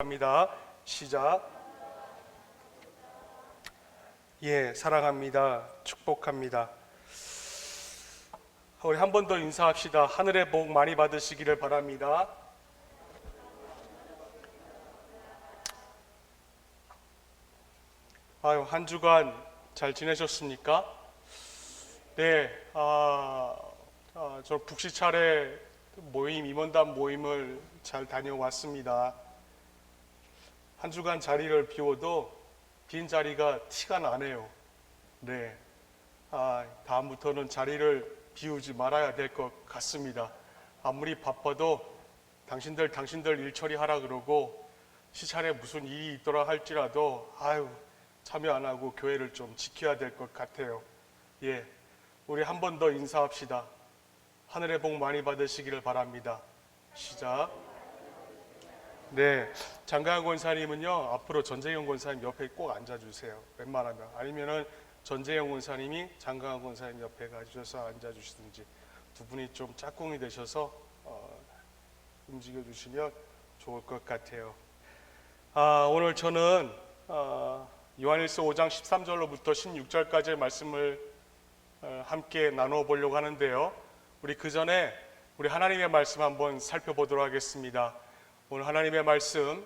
합니다. 시작. 사랑합니다. 축복합니다. 우리 한 번 더 인사합시다. 하늘의 복 많이 받으시기를 바랍니다. 한 주간 잘 지내셨습니까? 네, 저 북시찰의 모임, 임원단 모임을 잘 다녀왔습니다. 한 주간 자리를 비워도 빈 자리가 티가 나네요. 네, 다음부터는 자리를 비우지 말아야 될 것 같습니다. 아무리 바빠도 당신들 일 처리하라 그러고 시찰에 무슨 일이 있더라 할지라도 참여 안 하고 교회를 좀 지켜야 될 것 같아요. 우리 한 번 더 인사합시다. 하늘의 복 많이 받으시기를 바랍니다. 시작. 네, 장가한 권사님은요 앞으로 전재영 권사님 옆에 꼭 앉아주세요. 웬만하면. 아니면은 전재영 권사님이 장가한 권사님 옆에 가주셔서 앉아주시든지, 두 분이 좀 짝꿍이 되셔서 움직여 주시면 좋을 것 같아요. 오늘 저는 요한일서 5장 13절로부터 16절까지의 말씀을 함께 나누어 보려고 하는데요, 우리 그 전에 우리 하나님의 말씀 한번 살펴보도록 하겠습니다. 오늘 하나님의 말씀,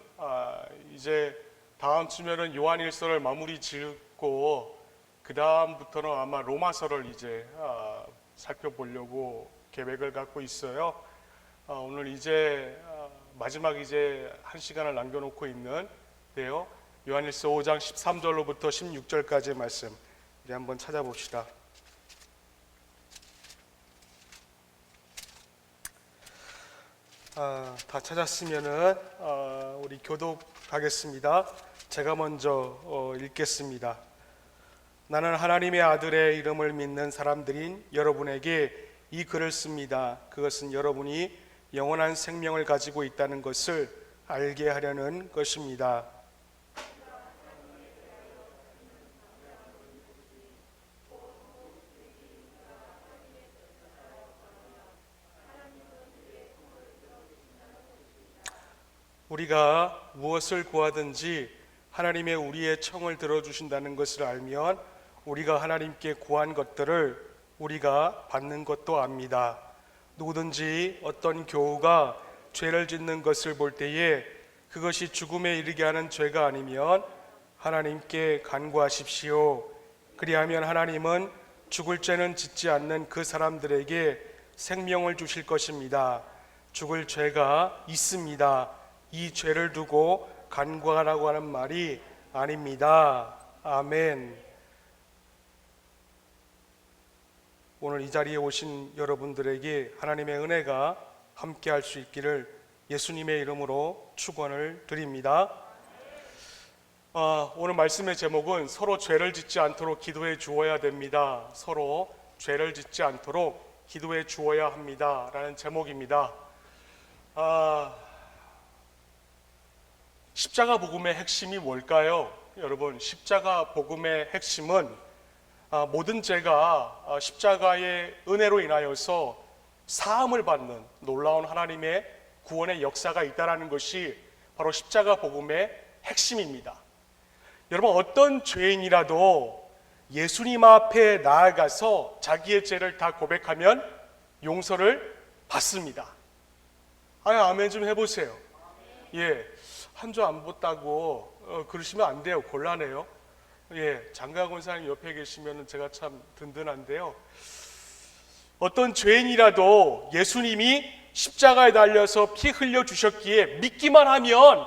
이제 다음 주면은 요한일서를 마무리 짓고 그 다음부터는 아마 로마서를 이제 살펴보려고 계획을 갖고 있어요. 오늘 이제 마지막 이제 한 시간을 남겨놓고 있는데요, 요한일서 5장 13절로부터 16절까지의 말씀 우리 한번 찾아봅시다. 다 찾았으면은 우리 교독하겠습니다. 제가 먼저 읽겠습니다. 나는 하나님의 아들의 이름을 믿는 사람들인 여러분에게 이 글을 씁니다. 그것은 여러분이 영원한 생명을 가지고 있다는 것을 알게 하려는 것입니다. 우리가 무엇을 구하든지 하나님의 우리의 청을 들어주신다는 것을 알면 우리가 하나님께 구한 것들을 우리가 받는 것도 압니다. 누구든지 어떤 교우가 죄를 짓는 것을 볼 때에 그것이 죽음에 이르게 하는 죄가 아니면 하나님께 간구하십시오. 그리하면 하나님은 죽을 죄는 짓지 않는 그 사람들에게 생명을 주실 것입니다. 죽을 죄가 있습니다. 이 죄를 두고 간구하라고 하는 말이 아닙니다. 아멘. 오늘 이 자리에 오신 여러분들에게 하나님의 은혜가 함께 할 수 있기를 예수님의 이름으로 축원을 드립니다. 오늘 말씀의 제목은 서로 죄를 짓지 않도록 기도해 주어야 됩니다. 서로 죄를 짓지 않도록 기도해 주어야 합니다 라는 제목입니다. 십자가 복음의 핵심이 뭘까요? 여러분, 십자가 복음의 핵심은 모든 죄가 십자가의 은혜로 인하여서 사함을 받는 놀라운 하나님의 구원의 역사가 있다는 것이 바로 십자가 복음의 핵심입니다. 여러분, 어떤 죄인이라도 예수님 앞에 나아가서 자기의 죄를 다 고백하면 용서를 받습니다. 아멘 좀 해보세요. 한 주 안 봤다고 그러시면 안 돼요. 곤란해요. 장가 권사님 옆에 계시면 제가 참 든든한데요, 어떤 죄인이라도 예수님이 십자가에 달려서 피 흘려 주셨기에 믿기만 하면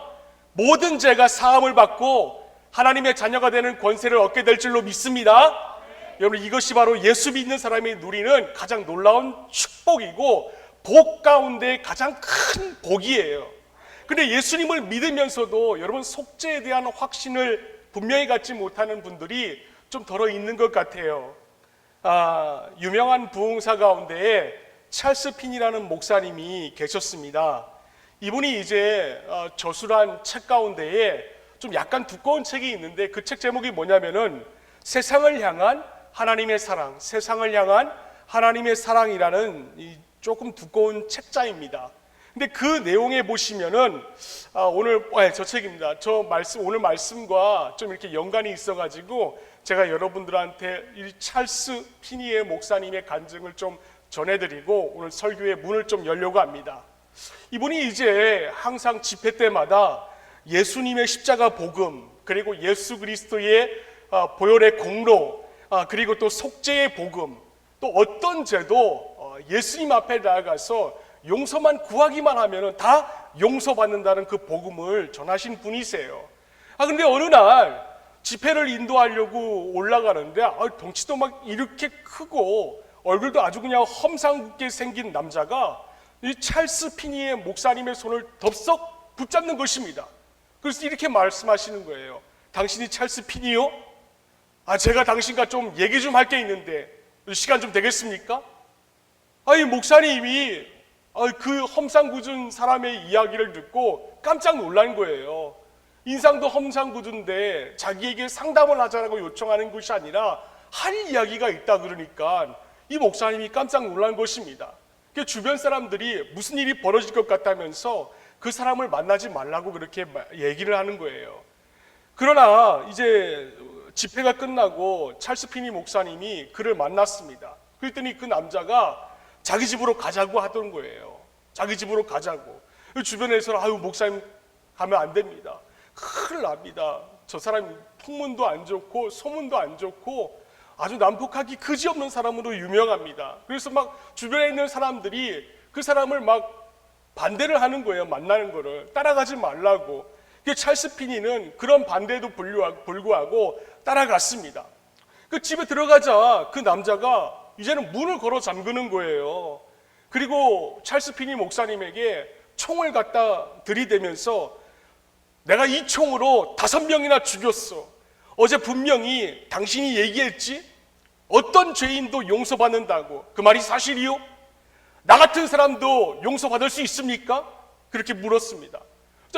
모든 죄가 사함을 받고 하나님의 자녀가 되는 권세를 얻게 될 줄로 믿습니다. 여러분, 이것이 바로 예수 믿는 사람이 누리는 가장 놀라운 축복이고 복 가운데 가장 큰 복이에요. 근데 예수님을 믿으면서도 여러분 속죄에 대한 확신을 분명히 갖지 못하는 분들이 좀 덜어 있는 것 같아요. 유명한 부흥사 가운데에 찰스 핀이라는 목사님이 계셨습니다. 이분이 이제 저술한 책 가운데에 좀 약간 두꺼운 책이 있는데 그 책 제목이 뭐냐면은 세상을 향한 하나님의 사랑, 세상을 향한 하나님의 사랑이라는 이 조금 두꺼운 책자입니다. 근데 그 내용에 보시면은 오늘 저 책입니다. 오늘 말씀과 좀 이렇게 연관이 있어가지고 제가 여러분들한테 이 찰스 피니에 목사님의 간증을 좀 전해드리고 오늘 설교의 문을 좀 열려고 합니다. 이분이 이제 항상 집회 때마다 예수님의 십자가 복음, 그리고 예수 그리스도의 보혈의 공로, 그리고 또 속죄의 복음, 또 어떤 죄도 예수님 앞에 나아가서 용서만 구하기만 하면은 다 용서받는다는 그 복음을 전하신 분이세요. 근데 어느 날 집회를 인도하려고 올라가는데 덩치도 막 이렇게 크고 얼굴도 아주 그냥 험상궂게 생긴 남자가 이 찰스 피니의 목사님의 손을 덥석 붙잡는 것입니다. 그래서 이렇게 말씀하시는 거예요. 당신이 찰스 피니요? 제가 당신과 좀 얘기 좀 할 게 있는데 시간 좀 되겠습니까? 이 목사님이 그 험상궂은 사람의 이야기를 듣고 깜짝 놀란 거예요. 인상도 험상궂은데 자기에게 상담을 하자고 요청하는 것이 아니라 할 이야기가 있다 그러니까 이 목사님이 깜짝 놀란 것입니다. 주변 사람들이 무슨 일이 벌어질 것 같다면서 그 사람을 만나지 말라고 그렇게 얘기를 하는 거예요. 그러나 이제 집회가 끝나고 찰스 피니 목사님이 그를 만났습니다. 그랬더니 그 남자가 자기 집으로 가자고 하던 거예요. 자기 집으로 가자고. 주변에서는 목사님 가면 안 됩니다. 큰일 납니다. 저 사람 풍문도 안 좋고 소문도 안 좋고 아주 난폭하기 그지없는 사람으로 유명합니다. 그래서 막 주변에 있는 사람들이 그 사람을 막 반대를 하는 거예요. 만나는 거를 따라가지 말라고. 찰스 피니는 그런 반대에도 불구하고 따라갔습니다. 그 집에 들어가자 그 남자가 이제는 문을 걸어 잠그는 거예요. 그리고 찰스 피니 목사님에게 총을 갖다 들이대면서 내가 이 총으로 5명이나 죽였어. 어제 분명히 당신이 얘기했지? 어떤 죄인도 용서받는다고. 그 말이 사실이요? 나 같은 사람도 용서받을 수 있습니까? 그렇게 물었습니다.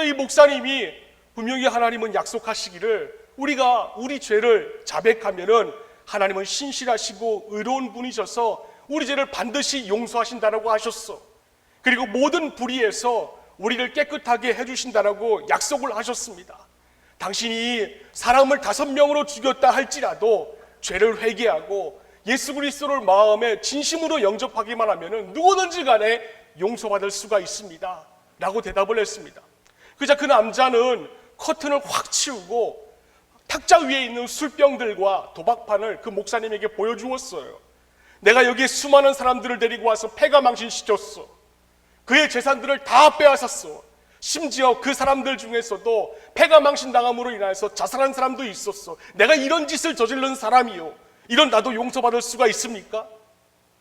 이 목사님이 분명히 하나님은 약속하시기를 우리가 우리 죄를 자백하면은 하나님은 신실하시고 의로운 분이셔서 우리 죄를 반드시 용서하신다라고 하셨어. 그리고 모든 불의에서 우리를 깨끗하게 해주신다라고 약속을 하셨습니다. 당신이 사람을 5명으로 죽였다 할지라도 죄를 회개하고 예수 그리스도를 마음에 진심으로 영접하기만 하면은 누구든지 간에 용서받을 수가 있습니다 라고 대답을 했습니다. 그자 그 남자는 커튼을 확 치우고 탁자 위에 있는 술병들과 도박판을 그 목사님에게 보여주었어요. 내가 여기에 수많은 사람들을 데리고 와서 패가망신시켰어. 그의 재산들을 다 빼앗았어. 심지어 그 사람들 중에서도 패가망신당함으로 인해서 자살한 사람도 있었어. 내가 이런 짓을 저지른 사람이요, 이런 나도 용서받을 수가 있습니까?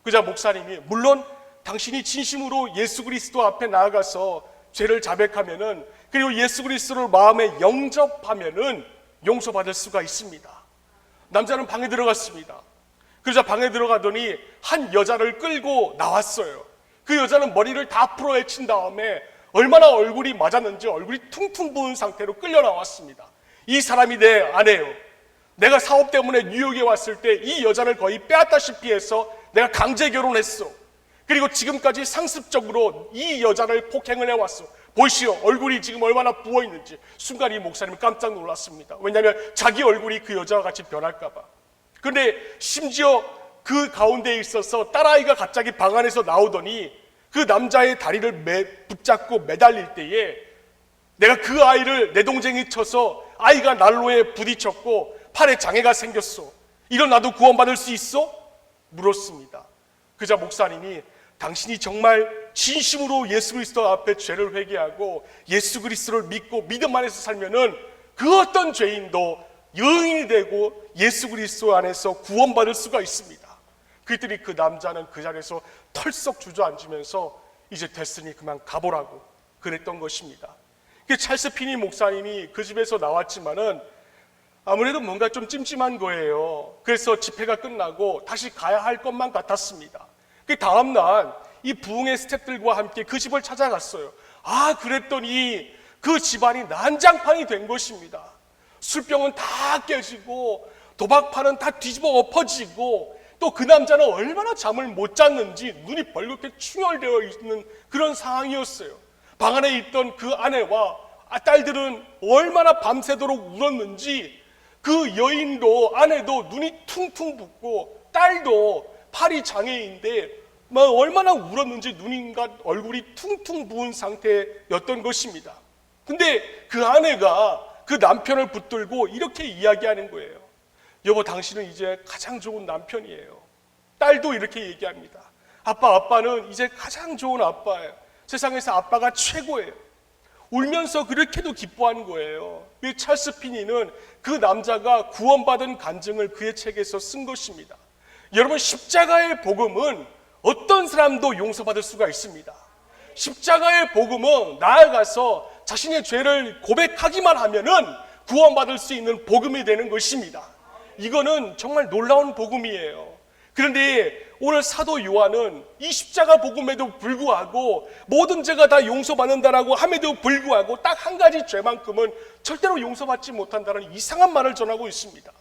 그자 목사님이 물론 당신이 진심으로 예수 그리스도 앞에 나아가서 죄를 자백하면은, 그리고 예수 그리스도를 마음에 영접하면은 용서받을 수가 있습니다. 남자는 방에 들어갔습니다. 그러자 방에 들어가더니 한 여자를 끌고 나왔어요. 그 여자는 머리를 다 풀어헤친 다음에 얼마나 얼굴이 맞았는지 얼굴이 퉁퉁 부은 상태로 끌려 나왔습니다. 이 사람이 내 아내요. 내가 사업 때문에 뉴욕에 왔을 때 이 여자를 거의 빼앗다시피 해서 내가 강제 결혼했어. 그리고 지금까지 상습적으로 이 여자를 폭행을 해왔어. 보시오, 얼굴이 지금 얼마나 부어있는지. 순간 이 목사님은 깜짝 놀랐습니다. 왜냐하면 자기 얼굴이 그 여자와 같이 변할까 봐. 그런데 심지어 그 가운데에 있어서 딸아이가 갑자기 방 안에서 나오더니 그 남자의 다리를 붙잡고 매달릴 때에 내가 그 아이를 내 동생이 쳐서 아이가 난로에 부딪혔고 팔에 장애가 생겼어. 이런 나도 구원받을 수 있어? 물었습니다. 그자 목사님이 당신이 정말 진심으로 예수 그리스도 앞에 죄를 회개하고 예수 그리스도를 믿고 믿음 안에서 살면은 그 어떤 죄인도 의인이 되고 예수 그리스도 안에서 구원받을 수가 있습니다. 그랬더니 그 남자는 그 자리에서 털썩 주저앉으면서 이제 됐으니 그만 가보라고 그랬던 것입니다. 찰스 피니 목사님이 그 집에서 나왔지만은 아무래도 뭔가 좀 찜찜한 거예요. 그래서 집회가 끝나고 다시 가야 할 것만 같았습니다. 그 다음날 이 부흥의 스태프들과 함께 그 집을 찾아갔어요. 그랬더니 그 집안이 난장판이 된 것입니다. 술병은 다 깨지고 도박판은 다 뒤집어 엎어지고 또 그 남자는 얼마나 잠을 못 잤는지 눈이 벌겋게 충혈되어 있는 그런 상황이었어요. 방 안에 있던 그 아내와 딸들은 얼마나 밤새도록 울었는지 그 여인도 아내도 눈이 퉁퉁 붓고 딸도 팔이 장애인데 얼마나 울었는지 눈인가 얼굴이 퉁퉁 부은 상태였던 것입니다. 근데 그 아내가 그 남편을 붙들고 이렇게 이야기하는 거예요. 여보, 당신은 이제 가장 좋은 남편이에요. 딸도 이렇게 얘기합니다. 아빠는 이제 가장 좋은 아빠예요. 세상에서 아빠가 최고예요. 울면서 그렇게도 기뻐하는 거예요. 찰스 피니는 그 남자가 구원받은 간증을 그의 책에서 쓴 것입니다. 여러분, 십자가의 복음은 어떤 사람도 용서받을 수가 있습니다. 십자가의 복음은 나아가서 자신의 죄를 고백하기만 하면은 구원받을 수 있는 복음이 되는 것입니다. 이거는 정말 놀라운 복음이에요. 그런데 오늘 사도 요한은 이 십자가 복음에도 불구하고 모든 죄가 다 용서받는다라고 함에도 불구하고 딱 한 가지 죄만큼은 절대로 용서받지 못한다는 이상한 말을 전하고 있습니다.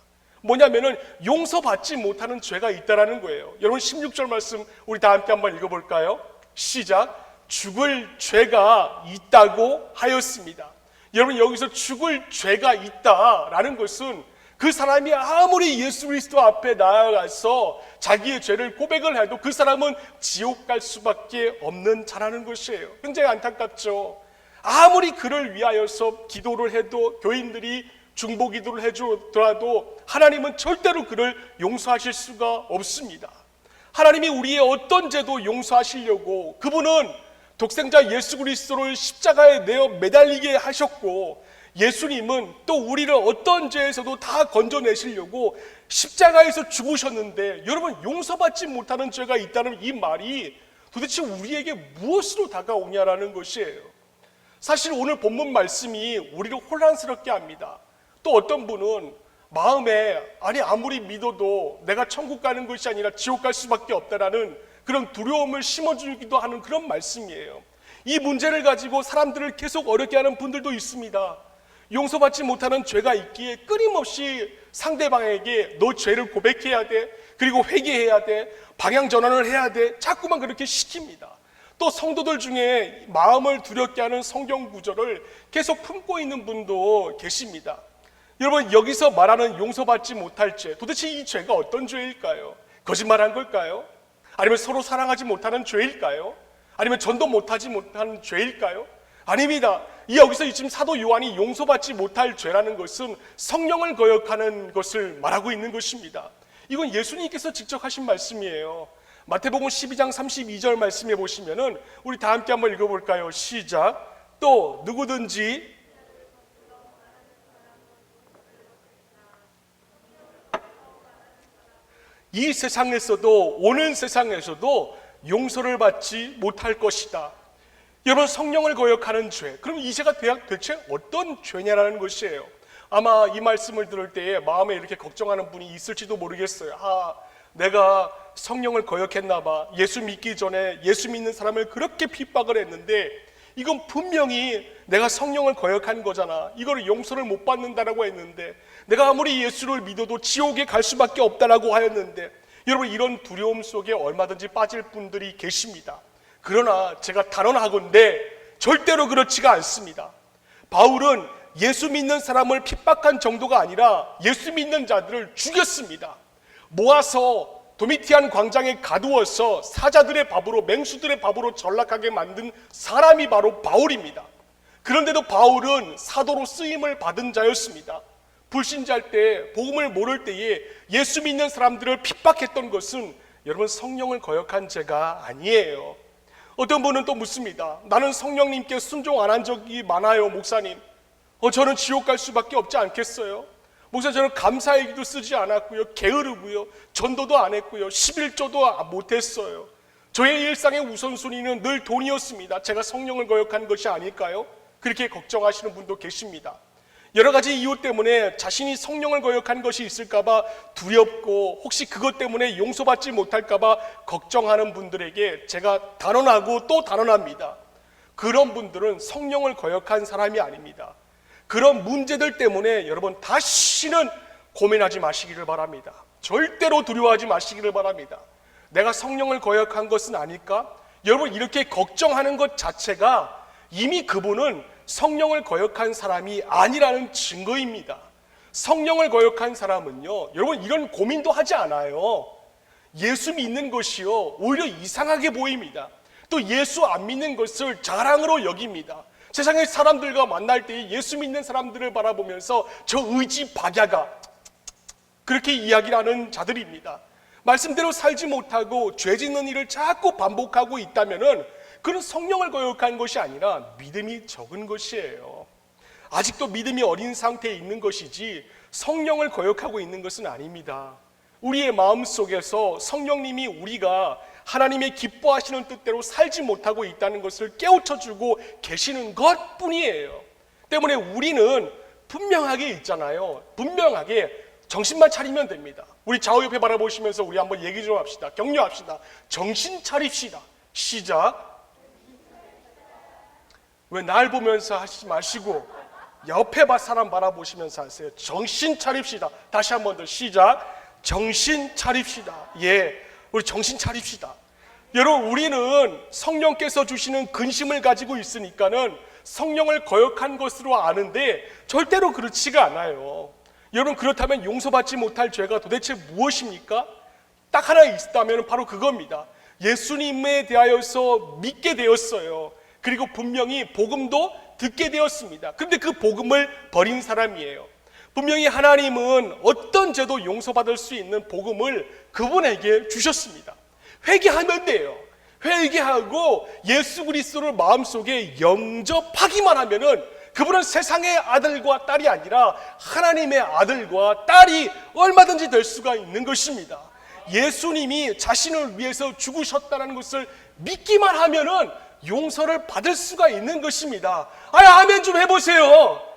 뭐냐면은 용서받지 못하는 죄가 있다라는 거예요. 여러분, 16절 말씀 우리 다 함께 한번 읽어볼까요? 시작. 죽을 죄가 있다고 하였습니다. 여러분, 여기서 죽을 죄가 있다라는 것은 그 사람이 아무리 예수 그리스도 앞에 나아가서 자기의 죄를 고백을 해도 그 사람은 지옥 갈 수밖에 없는 자라는 것이에요. 굉장히 안타깝죠. 아무리 그를 위하여서 기도를 해도, 교인들이 중보 기도를 해주더라도 하나님은 절대로 그를 용서하실 수가 없습니다. 하나님이 우리의 어떤 죄도 용서하시려고 그분은 독생자 예수 그리스도를 십자가에 내어 매달리게 하셨고, 예수님은 또 우리를 어떤 죄에서도 다 건져내시려고 십자가에서 죽으셨는데, 여러분, 용서받지 못하는 죄가 있다는 이 말이 도대체 우리에게 무엇으로 다가오냐라는 것이에요. 사실 오늘 본문 말씀이 우리를 혼란스럽게 합니다. 또 어떤 분은 마음에 아무리 믿어도 내가 천국 가는 것이 아니라 지옥 갈 수밖에 없다라는 그런 두려움을 심어주기도 하는 그런 말씀이에요. 이 문제를 가지고 사람들을 계속 어렵게 하는 분들도 있습니다. 용서받지 못하는 죄가 있기에 끊임없이 상대방에게 너 죄를 고백해야 돼, 그리고 회개해야 돼, 방향 전환을 해야 돼, 자꾸만 그렇게 시킵니다. 또 성도들 중에 마음을 두렵게 하는 성경 구절을 계속 품고 있는 분도 계십니다. 여러분, 여기서 말하는 용서받지 못할 죄, 도대체 이 죄가 어떤 죄일까요? 거짓말한 걸까요? 아니면 서로 사랑하지 못하는 죄일까요? 아니면 전도 못하지 못하는 죄일까요? 아닙니다. 여기서 지금 사도 요한이 용서받지 못할 죄라는 것은 성령을 거역하는 것을 말하고 있는 것입니다. 이건 예수님께서 직접 하신 말씀이에요. 마태복음 12장 32절 말씀해 보시면은 우리 다 함께 한번 읽어볼까요? 시작. 또 누구든지 이 세상에서도, 오는 세상에서도 용서를 받지 못할 것이다. 여러분, 성령을 거역하는 죄, 그럼 이 죄가 대체 어떤 죄냐라는 것이에요. 아마 이 말씀을 들을 때에 마음에 이렇게 걱정하는 분이 있을지도 모르겠어요. 내가 성령을 거역했나 봐. 예수 믿기 전에 예수 믿는 사람을 그렇게 핍박을 했는데 이건 분명히 내가 성령을 거역한 거잖아. 이거를 용서를 못 받는다라고 했는데, 내가 아무리 예수를 믿어도 지옥에 갈 수밖에 없다라고 하였는데, 여러분, 이런 두려움 속에 얼마든지 빠질 분들이 계십니다. 그러나 제가 단언하건대 절대로 그렇지가 않습니다. 바울은 예수 믿는 사람을 핍박한 정도가 아니라 예수 믿는 자들을 죽였습니다. 모아서 도미티안 광장에 가두어서 사자들의 밥으로, 맹수들의 밥으로 전락하게 만든 사람이 바로 바울입니다. 그런데도 바울은 사도로 쓰임을 받은 자였습니다. 불신자일 때, 복음을 모를 때에 예수 믿는 사람들을 핍박했던 것은 여러분, 성령을 거역한 죄가 아니에요. 어떤 분은 또 묻습니다. 나는 성령님께 순종 안 한 적이 많아요, 목사님. 저는 지옥 갈 수밖에 없지 않겠어요? 목사님, 저는 감사의 기도 쓰지 않았고요, 게으르고요, 전도도 안 했고요, 11조도 못했어요. 저의 일상의 우선순위는 늘 돈이었습니다. 제가 성령을 거역한 것이 아닐까요? 그렇게 걱정하시는 분도 계십니다. 여러 가지 이유 때문에 자신이 성령을 거역한 것이 있을까봐 두렵고, 혹시 그것 때문에 용서받지 못할까봐 걱정하는 분들에게 제가 단언하고 또 단언합니다. 그런 분들은 성령을 거역한 사람이 아닙니다. 그런 문제들 때문에 여러분, 다시는 고민하지 마시기를 바랍니다. 절대로 두려워하지 마시기를 바랍니다. 내가 성령을 거역한 것은 아닐까? 여러분, 이렇게 걱정하는 것 자체가 이미 그분은 성령을 거역한 사람이 아니라는 증거입니다. 성령을 거역한 사람은요, 여러분 이런 고민도 하지 않아요. 예수 믿는 것이요 오히려 이상하게 보입니다. 또 예수 안 믿는 것을 자랑으로 여깁니다. 세상의 사람들과 만날 때 예수 믿는 사람들을 바라보면서 저 의지 박야가 그렇게 이야기를 하는 자들입니다. 말씀대로 살지 못하고 죄 짓는 일을 자꾸 반복하고 있다면은 그는 성령을 거역한 것이 아니라 믿음이 적은 것이에요. 아직도 믿음이 어린 상태에 있는 것이지 성령을 거역하고 있는 것은 아닙니다. 우리의 마음속에서 성령님이 우리가 하나님의 기뻐하시는 뜻대로 살지 못하고 있다는 것을 깨우쳐주고 계시는 것뿐이에요. 때문에 우리는 분명하게 있잖아요. 분명하게 정신만 차리면 됩니다. 우리 좌우 옆에 바라보시면서 우리 한번 얘기 좀 합시다. 격려합시다. 정신 차립시다. 시작. 왜 날 보면서 하시지 마시고 옆에 사람 바라보시면서 하세요. 정신 차립시다. 다시 한 번 더 시작. 정신 차립시다. 예, 우리 정신 차립시다. 여러분, 우리는 성령께서 주시는 근심을 가지고 있으니까는 성령을 거역한 것으로 아는데 절대로 그렇지가 않아요. 여러분, 그렇다면 용서받지 못할 죄가 도대체 무엇입니까? 딱 하나 있다면 바로 그겁니다. 예수님에 대하여서 믿게 되었어요. 그리고 분명히 복음도 듣게 되었습니다. 그런데 그 복음을 버린 사람이에요. 분명히 하나님은 어떤 죄도 용서받을 수 있는 복음을 그분에게 주셨습니다. 회개하면 돼요. 회개하고 예수 그리스도를 마음속에 영접하기만 하면은 그분은 세상의 아들과 딸이 아니라 하나님의 아들과 딸이 얼마든지 될 수가 있는 것입니다. 예수님이 자신을 위해서 죽으셨다는 것을 믿기만 하면은 용서를 받을 수가 있는 것입니다. 아멘 좀 해보세요.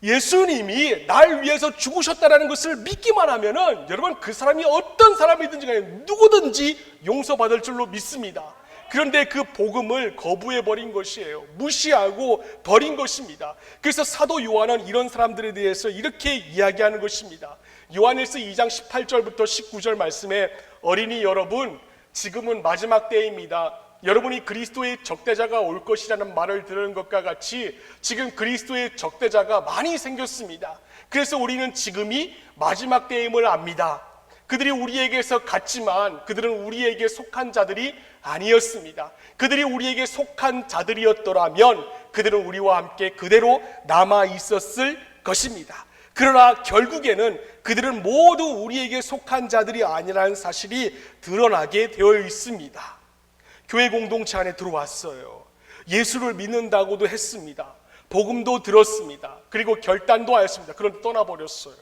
예수님이 날 위해서 죽으셨다는 것을 믿기만 하면은 여러분 그 사람이 어떤 사람이든지 간에 누구든지 용서받을 줄로 믿습니다. 그런데 그 복음을 거부해버린 것이에요. 무시하고 버린 것입니다. 그래서 사도 요한은 이런 사람들에 대해서 이렇게 이야기하는 것입니다. 요한일서 2장 18절부터 19절 말씀에 어린이 여러분, 지금은 마지막 때입니다. 여러분이 그리스도의 적대자가 올 것이라는 말을 들은 것과 같이 지금 그리스도의 적대자가 많이 생겼습니다. 그래서 우리는 지금이 마지막 때임을 압니다. 그들이 우리에게서 갔지만 그들은 우리에게 속한 자들이 아니었습니다. 그들이 우리에게 속한 자들이었더라면 그들은 우리와 함께 그대로 남아 있었을 것입니다. 그러나 결국에는 그들은 모두 우리에게 속한 자들이 아니라는 사실이 드러나게 되어 있습니다. 교회 공동체 안에 들어왔어요. 예수를 믿는다고도 했습니다. 복음도 들었습니다. 그리고 결단도 하였습니다. 그런데 떠나버렸어요.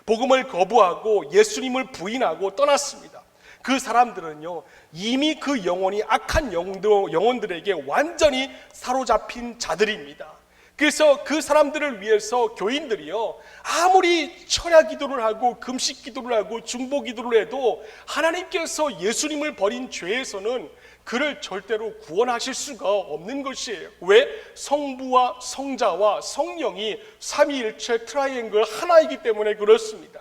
복음을 거부하고 예수님을 부인하고 떠났습니다. 그 사람들은요, 이미 그 영혼이 악한 영혼들에게 완전히 사로잡힌 자들입니다. 그래서 그 사람들을 위해서 교인들이요, 아무리 철야 기도를 하고 금식 기도를 하고 중보 기도를 해도 하나님께서 예수님을 버린 죄에서는 그를 절대로 구원하실 수가 없는 것이에요. 왜? 성부와 성자와 성령이 삼위일체 트라이앵글 하나이기 때문에 그렇습니다.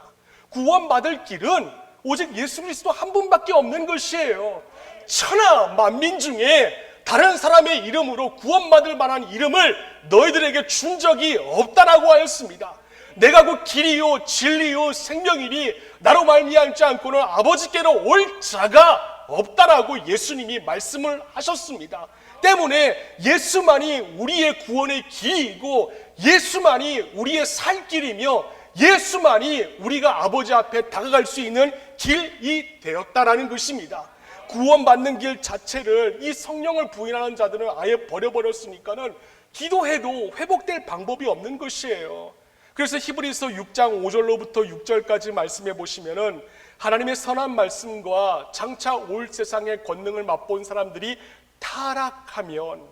구원받을 길은 오직 예수 그리스도 한 분밖에 없는 것이에요. 천하 만민 중에 다른 사람의 이름으로 구원받을 만한 이름을 너희들에게 준 적이 없다라고 하였습니다. 내가 그 길이요 진리요 생명이니 나로 말미암지 않고는 아버지께로 올 자가 없다라고 예수님이 말씀을 하셨습니다. 때문에 예수만이 우리의 구원의 길이고 예수만이 우리의 살 길이며 예수만이 우리가 아버지 앞에 다가갈 수 있는 길이 되었다라는 것입니다. 구원받는 길 자체를 이 성령을 부인하는 자들은 아예 버려버렸으니까는 기도해도 회복될 방법이 없는 것이에요. 그래서 히브리서 6장 5절로부터 6절까지 말씀해 보시면은 하나님의 선한 말씀과 장차 올 세상의 권능을 맛본 사람들이 타락하면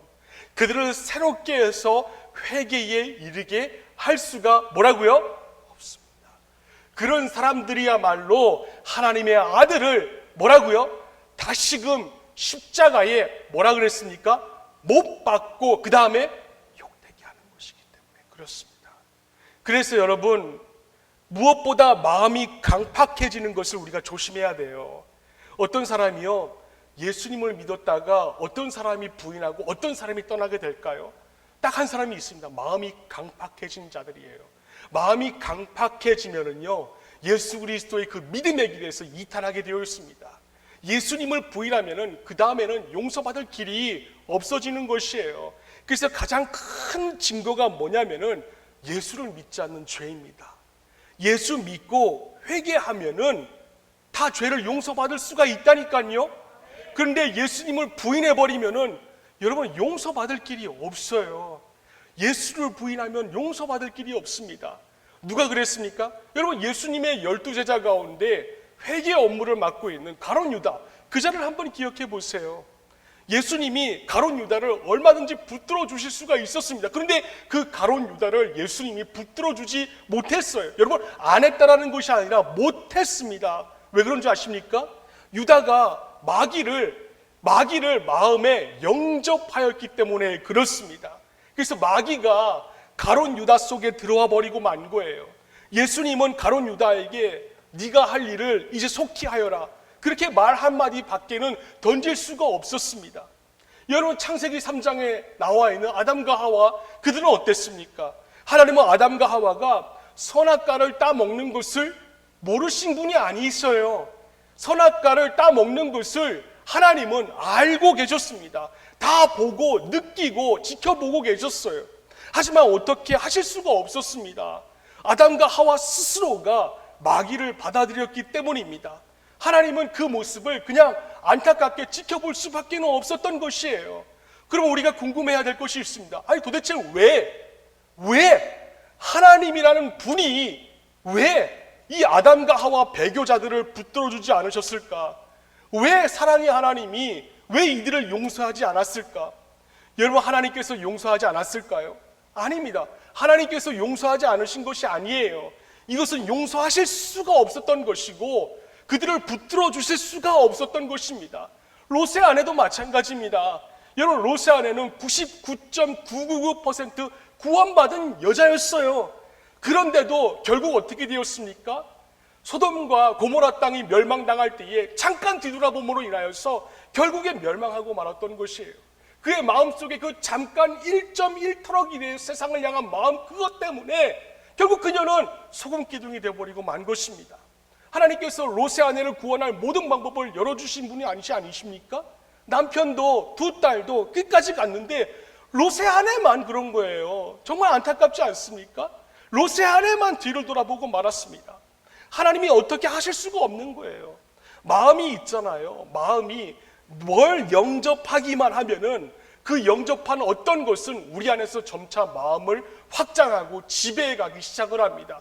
그들을 새롭게 해서 회개에 이르게 할 수가 뭐라고요? 없습니다. 그런 사람들이야말로 하나님의 아들을 뭐라고요? 다시금 십자가에 뭐라 그랬습니까? 못 박고 그 다음에 욕되게 하는 것이기 때문에 그렇습니다. 그래서 여러분, 무엇보다 마음이 강팍해지는 것을 우리가 조심해야 돼요. 어떤 사람이요, 예수님을 믿었다가 어떤 사람이 부인하고 어떤 사람이 떠나게 될까요? 딱 한 사람이 있습니다. 마음이 강팍해진 자들이에요. 마음이 강팍해지면은요, 예수 그리스도의 그 믿음의 길에서 이탈하게 되어 있습니다. 예수님을 부인하면은 그 다음에는 용서받을 길이 없어지는 것이에요. 그래서 가장 큰 증거가 뭐냐면은 예수를 믿지 않는 죄입니다. 예수 믿고 회개하면은 다 죄를 용서받을 수가 있다니까요. 그런데 예수님을 부인해버리면은 여러분 용서받을 길이 없어요. 예수를 부인하면 용서받을 길이 없습니다. 누가 그랬습니까? 여러분 예수님의 12제자 가운데 회개 업무를 맡고 있는 가룟 유다, 그 자를 한번 기억해 보세요. 예수님이 가룟 유다를 얼마든지 붙들어 주실 수가 있었습니다. 그런데 그 가룟 유다를 예수님이 붙들어 주지 못했어요. 여러분 안 했다라는 것이 아니라 못했습니다. 왜 그런 줄 아십니까? 유다가 마귀를 마음에 영접하였기 때문에 그렇습니다. 그래서 마귀가 가룟 유다 속에 들어와 버리고 만 거예요. 예수님은 가룟 유다에게 네가 할 일을 이제 속히 하여라, 그렇게 말 한마디 밖에는 던질 수가 없었습니다. 여러분 창세기 3장에 나와 있는 아담과 하와, 그들은 어땠습니까? 하나님은 아담과 하와가 선악과를 따먹는 것을 모르신 분이 아니었어요. 선악과를 따먹는 것을 하나님은 알고 계셨습니다. 다 보고 느끼고 지켜보고 계셨어요. 하지만 어떻게 하실 수가 없었습니다. 아담과 하와 스스로가 마귀를 받아들였기 때문입니다. 하나님은 그 모습을 그냥 안타깝게 지켜볼 수밖에 없었던 것이에요. 그럼 우리가 궁금해야 될 것이 있습니다. 아니 도대체 왜 하나님이라는 분이 왜 이 아담과 하와 배교자들을 붙들어주지 않으셨을까? 왜 사랑의 하나님이 왜 이들을 용서하지 않았을까? 여러분 하나님께서 용서하지 않았을까요? 아닙니다. 하나님께서 용서하지 않으신 것이 아니에요. 이것은 용서하실 수가 없었던 것이고 그들을 붙들어 주실 수가 없었던 것입니다. 롯의 아내도 마찬가지입니다. 여러분 롯의 아내는 99.999% 구원받은 여자였어요. 그런데도 결국 어떻게 되었습니까? 소돔과 고모라 땅이 멸망당할 때에 잠깐 뒤돌아봄으로 인하여서 결국에 멸망하고 말았던 것이에요. 그의 마음속에 그 잠깐 1.1터럭 세상을 향한 마음, 그것 때문에 결국 그녀는 소금 기둥이 되어버리고 만 것입니다. 하나님께서 롯의 아내를 구원할 모든 방법을 열어주신 분이 아니십니까? 남편도 두 딸도 끝까지 갔는데 롯의 아내만 그런 거예요. 정말 안타깝지 않습니까? 롯의 아내만 뒤를 돌아보고 말았습니다. 하나님이 어떻게 하실 수가 없는 거예요. 마음이 있잖아요. 마음이 뭘 영접하기만 하면은 그 영접한 어떤 것은 우리 안에서 점차 마음을 확장하고 지배해가기 시작을 합니다.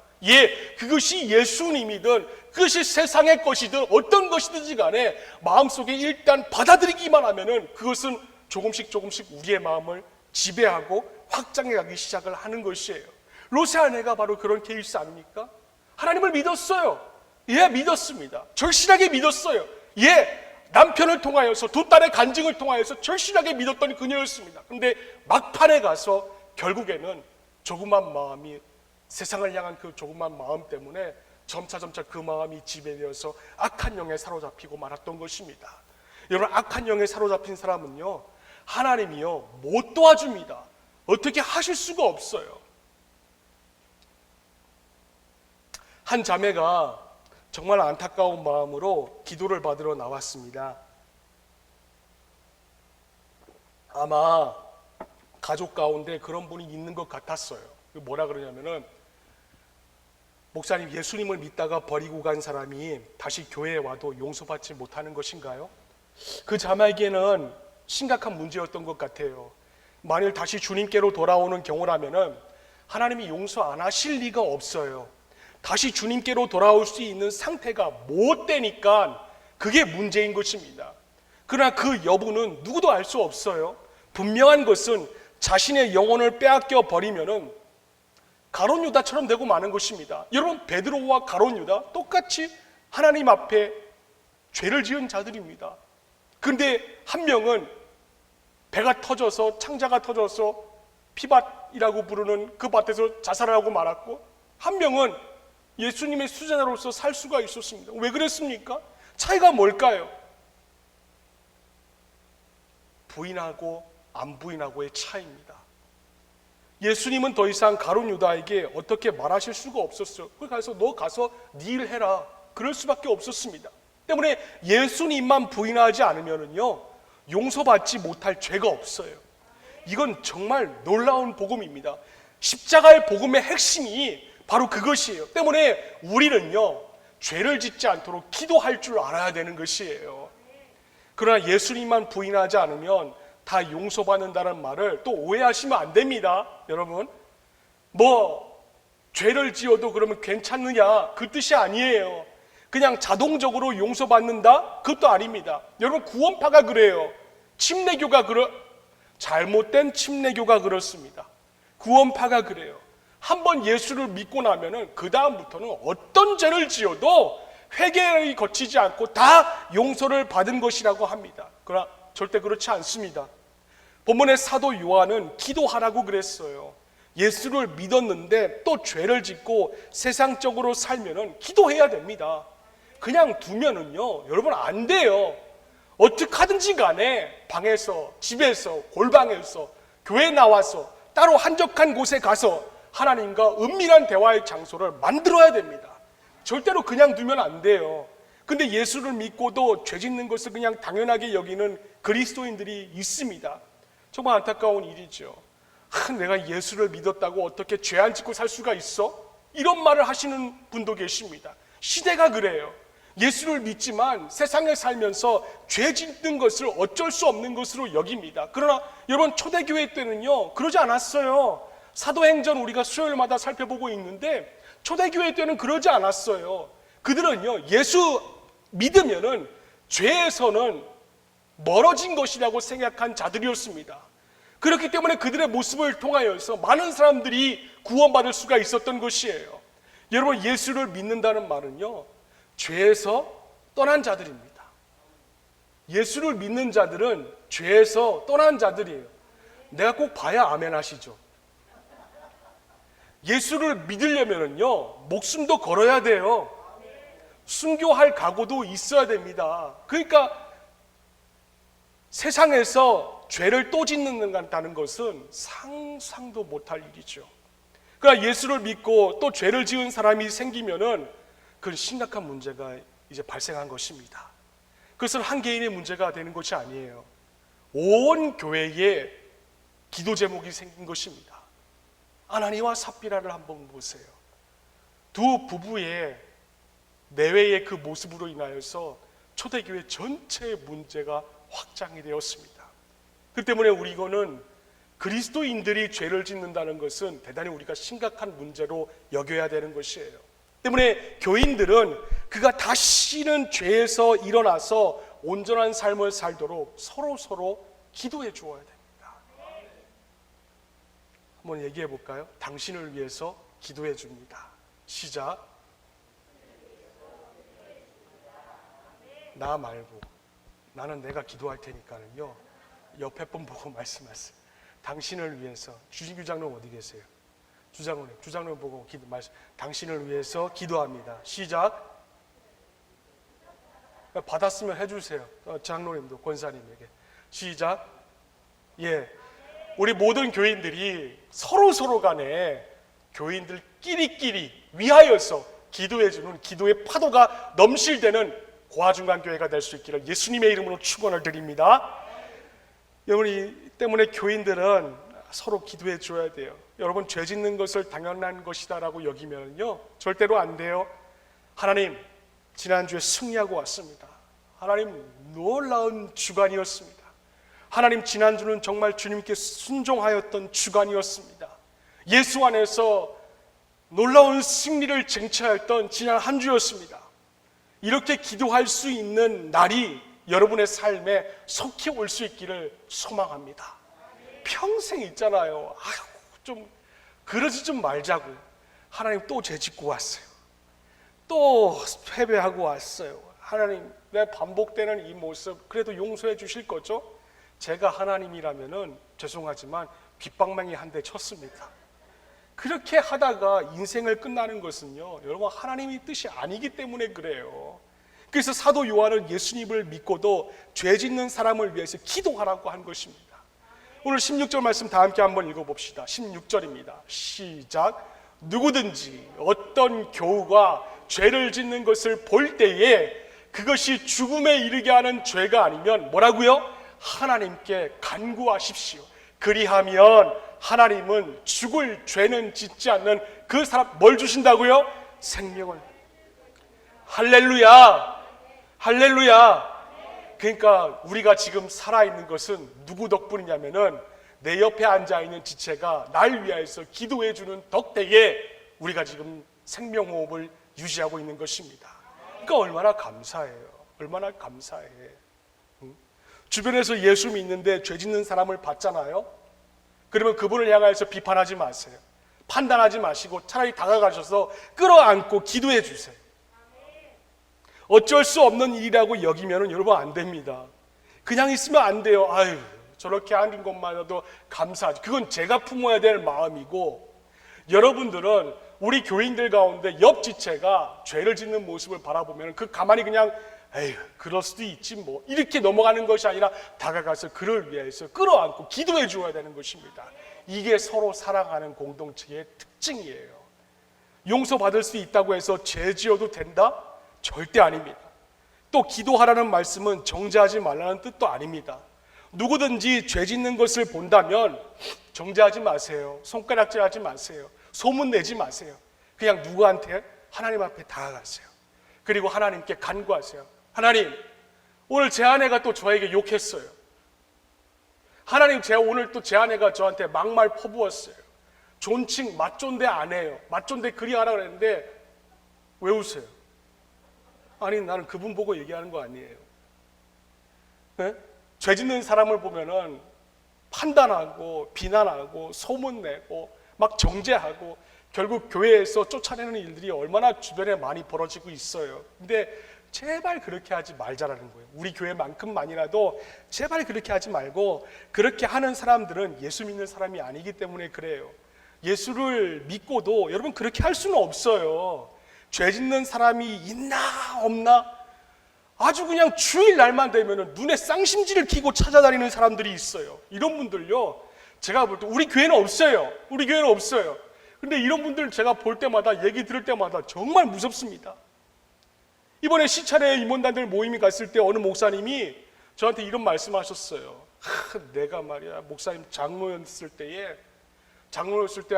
그것이 예수님이든 그것이 세상의 것이든 어떤 것이든지 간에 마음속에 일단 받아들이기만 하면은 그것은 조금씩 우리의 마음을 지배하고 확장해가기 시작을 하는 것이에요. 롯의 아내가 바로 그런 케이스 아닙니까? 하나님을 믿었어요. 믿었습니다. 절실하게 믿었어요. 남편을 통하여서 두 딸의 간증을 통하여서 절실하게 믿었던 그녀였습니다. 그런데 막판에 가서 결국에는 조그만 마음이, 세상을 향한 그 조그만 마음 때문에 점차 그 마음이 지배되어서 악한 영에 사로잡히고 말았던 것입니다. 여러분 악한 영에 사로잡힌 사람은요 하나님이요 못 도와줍니다. 어떻게 하실 수가 없어요. 한 자매가 정말 안타까운 마음으로 기도를 받으러 나왔습니다. 아마 가족 가운데 그런 분이 있는 것 같았어요. 뭐라 그러냐면은, 목사님 예수님을 믿다가 버리고 간 사람이 다시 교회에 와도 용서받지 못하는 것인가요? 그 자매에게는 심각한 문제였던 것 같아요. 만일 다시 주님께로 돌아오는 경우라면은 하나님이 용서 안 하실 리가 없어요. 다시 주님께로 돌아올 수 있는 상태가 못 되니까 그게 문제인 것입니다. 그러나 그 여부는 누구도 알 수 없어요. 분명한 것은 자신의 영혼을 빼앗겨 버리면은 가룟 유다처럼 되고 마는 것입니다. 여러분 베드로와 가룟 유다 똑같이 하나님 앞에 죄를 지은 자들입니다. 그런데 한 명은 배가 터져서, 창자가 터져서 피밭이라고 부르는 그 밭에서 자살을 하고 말았고, 한 명은 예수님의 수제자로서 살 수가 있었습니다. 왜 그랬습니까? 차이가 뭘까요? 부인하고 안 부인하고의 차이입니다. 예수님은 더 이상 가룟 유다에게 어떻게 말하실 수가 없었어요. 그래서 너 가서 네 일 해라. 그럴 수밖에 없었습니다. 때문에 예수님만 부인하지 않으면요 용서받지 못할 죄가 없어요. 이건 정말 놀라운 복음입니다. 십자가의 복음의 핵심이 바로 그것이에요. 때문에 우리는요 죄를 짓지 않도록 기도할 줄 알아야 되는 것이에요. 그러나 예수님만 부인하지 않으면 다 용서받는다는 말을 또 오해하시면 안 됩니다. 여러분, 뭐 죄를 지어도 그러면 괜찮느냐 그 뜻이 아니에요. 그냥 자동적으로 용서받는다? 그것도 아닙니다. 여러분, 구원파가 그래요. 침례교가 잘못된 침례교가 그렇습니다. 구원파가 그래요. 한번 예수를 믿고 나면은 그 다음부터는 어떤 죄를 지어도 회개를 거치지 않고 다 용서를 받은 것이라고 합니다. 그러나 절대 그렇지 않습니다. 본문의 사도 요한은 기도하라고 그랬어요. 예수를 믿었는데 또 죄를 짓고 세상적으로 살면은 기도해야 됩니다. 그냥 두면은요 여러분 안 돼요. 어떻게 하든지 간에 방에서, 집에서, 골방에서, 교회에 나와서 따로 한적한 곳에 가서 하나님과 은밀한 대화의 장소를 만들어야 됩니다. 절대로 그냥 두면 안 돼요. 근데 예수를 믿고도 죄 짓는 것을 그냥 당연하게 여기는 그리스도인들이 있습니다. 정말 안타까운 일이죠. 내가 예수를 믿었다고 어떻게 죄 안 짓고 살 수가 있어? 이런 말을 하시는 분도 계십니다. 시대가 그래요. 예수를 믿지만 세상에 살면서 죄 짓는 것을 어쩔 수 없는 것으로 여깁니다. 그러나 여러분, 초대교회 때는요 그러지 않았어요. 사도행전 우리가 수요일마다 살펴보고 있는데 초대교회 때는 그러지 않았어요. 그들은요 예수 믿으면은 죄에서는 멀어진 것이라고 생각한 자들이었습니다. 그렇기 때문에 그들의 모습을 통하여서 많은 사람들이 구원받을 수가 있었던 것이에요. 여러분, 예수를 믿는다는 말은요 죄에서 떠난 자들입니다. 예수를 믿는 자들은 죄에서 떠난 자들이에요. 내가 꼭 봐야 아멘 하시죠. 예수를 믿으려면요 목숨도 걸어야 돼요. 순교할 각오도 있어야 됩니다. 그러니까 세상에서 죄를 또 짓는다는 것은 상상도 못할 일이죠. 그러니까 예수를 믿고 또 죄를 지은 사람이 생기면은 그건 심각한 문제가 이제 발생한 것입니다. 그것은 한 개인의 문제가 되는 것이 아니에요. 온 교회에 기도 제목이 생긴 것입니다. 아나니와 삽비라를 한번 보세요. 두 부부의 내외의 그 모습으로 인하여서 초대교회 전체의 문제가 확장이 되었습니다. 그 때문에 우리는 그리스도인들이 죄를 짓는다는 것은 대단히 우리가 심각한 문제로 여겨야 되는 것이에요. 때문에 교인들은 그가 다시는 죄에서 일어나서 온전한 삶을 살도록 서로 기도해 주어야 됩니다. 한번 얘기해 볼까요? 당신을 위해서 기도해 줍니다. 시작. 나 말고 나는 내가 기도할 테니까는요 옆에 분 보고 말씀하세요. 당신을 위해서. 주장로님 어디 계세요? 주장로님 보고 말씀. 당신을 위해서 기도합니다. 시작. 받았으면 해주세요. 장로님도 권사님에게. 시작. 예, 우리 모든 교인들이 서로 간에 교인들끼리 위하여서 기도해주는 기도의 파도가 넘실대는 고아중간교회가 될 수 있기를 예수님의 이름으로 축원을 드립니다. 여러분, 이 때문에 교인들은 서로 기도해 줘야 돼요. 여러분, 죄 짓는 것을 당연한 것이다라고 여기면요 절대로 안 돼요. 하나님, 지난주에 승리하고 왔습니다. 하나님, 놀라운 주간이었습니다. 하나님, 지난주는 정말 주님께 순종하였던 주간이었습니다. 예수 안에서 놀라운 승리를 쟁취하였던 지난 한 주였습니다. 이렇게 기도할 수 있는 날이 여러분의 삶에 속히 올 수 있기를 소망합니다. 평생 있잖아요. 좀 그러지 좀 말자고. 하나님, 또 죄 짓고 왔어요. 또 패배하고 왔어요. 하나님, 내 반복되는 이 모습 그래도 용서해 주실 거죠? 제가 하나님이라면은 죄송하지만 빗방망이 한 대 쳤습니다. 그렇게 하다가 인생을 끝나는 것은요 여러분, 하나님의 뜻이 아니기 때문에 그래요. 그래서 사도 요한은 예수님을 믿고도 죄 짓는 사람을 위해서 기도하라고 한 것입니다. 오늘 16절 말씀 다 함께 한번 읽어봅시다. 16절입니다. 시작. 누구든지 어떤 교우가 죄를 짓는 것을 볼 때에 그것이 죽음에 이르게 하는 죄가 아니면 뭐라고요? 하나님께 간구하십시오. 그리하면 하나님은 죽을 죄는 짓지 않는 그 사람 뭘 주신다고요? 생명을. 할렐루야. 할렐루야. 그러니까 우리가 지금 살아있는 것은 누구 덕분이냐면은 내 옆에 앉아있는 지체가 날 위하여서 기도해주는 덕택에 우리가 지금 생명호흡을 유지하고 있는 것입니다. 그러니까 얼마나 감사해요. 얼마나 감사해. 주변에서 예수 믿는데 죄 짓는 사람을 봤잖아요. 그러면 그분을 향하여서 비판하지 마세요. 판단하지 마시고 차라리 다가가셔서 끌어안고 기도해 주세요. 어쩔 수 없는 일이라고 여기면 여러분 안 됩니다. 그냥 있으면 안 돼요. 아유, 저렇게 하는 것만으로도 감사하지. 그건 제가 품어야 될 마음이고, 여러분들은 우리 교인들 가운데 옆 지체가 죄를 짓는 모습을 바라보면 그 가만히 그냥 에휴 그럴 수도 있지 뭐 이렇게 넘어가는 것이 아니라 다가가서 그를 위해서 끌어안고 기도해 주어야 되는 것입니다. 이게 서로 사랑하는 공동체의 특징이에요. 용서받을 수 있다고 해서 죄 지어도 된다? 절대 아닙니다. 또 기도하라는 말씀은 정죄하지 말라는 뜻도 아닙니다. 누구든지 죄 짓는 것을 본다면 정죄하지 마세요. 손가락질하지 마세요. 소문내지 마세요. 그냥 누구한테? 하나님 앞에 다가가세요. 그리고 하나님께 간구하세요. 하나님, 오늘 제 아내가 또 저에게 욕했어요. 하나님, 오늘 또 제 아내가 저한테 막말 퍼부었어요. 존칭 맞존대 안 해요. 맞존대 그리 하라 그랬는데 왜 웃어요? 아니, 나는 그분 보고 얘기하는 거 아니에요. 네? 죄 짓는 사람을 보면은 판단하고 비난하고 소문내고 막 정죄하고 결국 교회에서 쫓아내는 일들이 얼마나 주변에 많이 벌어지고 있어요. 근데 제발 그렇게 하지 말자라는 거예요. 우리 교회만큼만이라도 제발 그렇게 하지 말고, 그렇게 하는 사람들은 예수 믿는 사람이 아니기 때문에 그래요. 예수를 믿고도 여러분 그렇게 할 수는 없어요. 죄 짓는 사람이 있나 없나 아주 그냥 주일 날만 되면 눈에 쌍심지를 켜고 찾아다니는 사람들이 있어요. 이런 분들요, 제가 볼 때 우리 교회는 없어요. 우리 교회는 없어요. 근데 이런 분들 제가 볼 때마다, 얘기 들을 때마다 정말 무섭습니다. 이번에 시찰회 임원단들 모임이 갔을 때 어느 목사님이 저한테 이런 말씀하셨어요. 내가 말이야 목사님 장로였을 때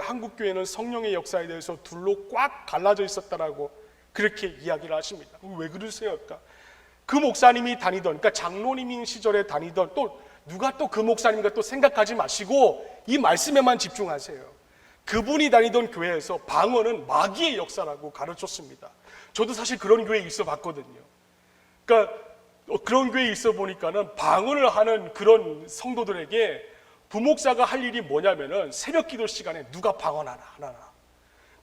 한국교회는 성령의 역사에 대해서 둘로 꽉 갈라져 있었다라고 그렇게 이야기를 하십니다. 왜 그러세요? 그러니까 그 목사님이 다니던, 그러니까 장로님인 시절에 다니던, 또 누가 또 그 목사님과 또 생각하지 마시고 이 말씀에만 집중하세요. 그분이 다니던 교회에서 방언은 마귀의 역사라고 가르쳤습니다. 저도 사실 그런 교회에 있어 봤거든요. 그러니까 그런 교회에 있어 보니까는 방언을 하는 그런 성도들에게 부목사가 할 일이 뭐냐면은 새벽 기도 시간에 누가 방언하나 하나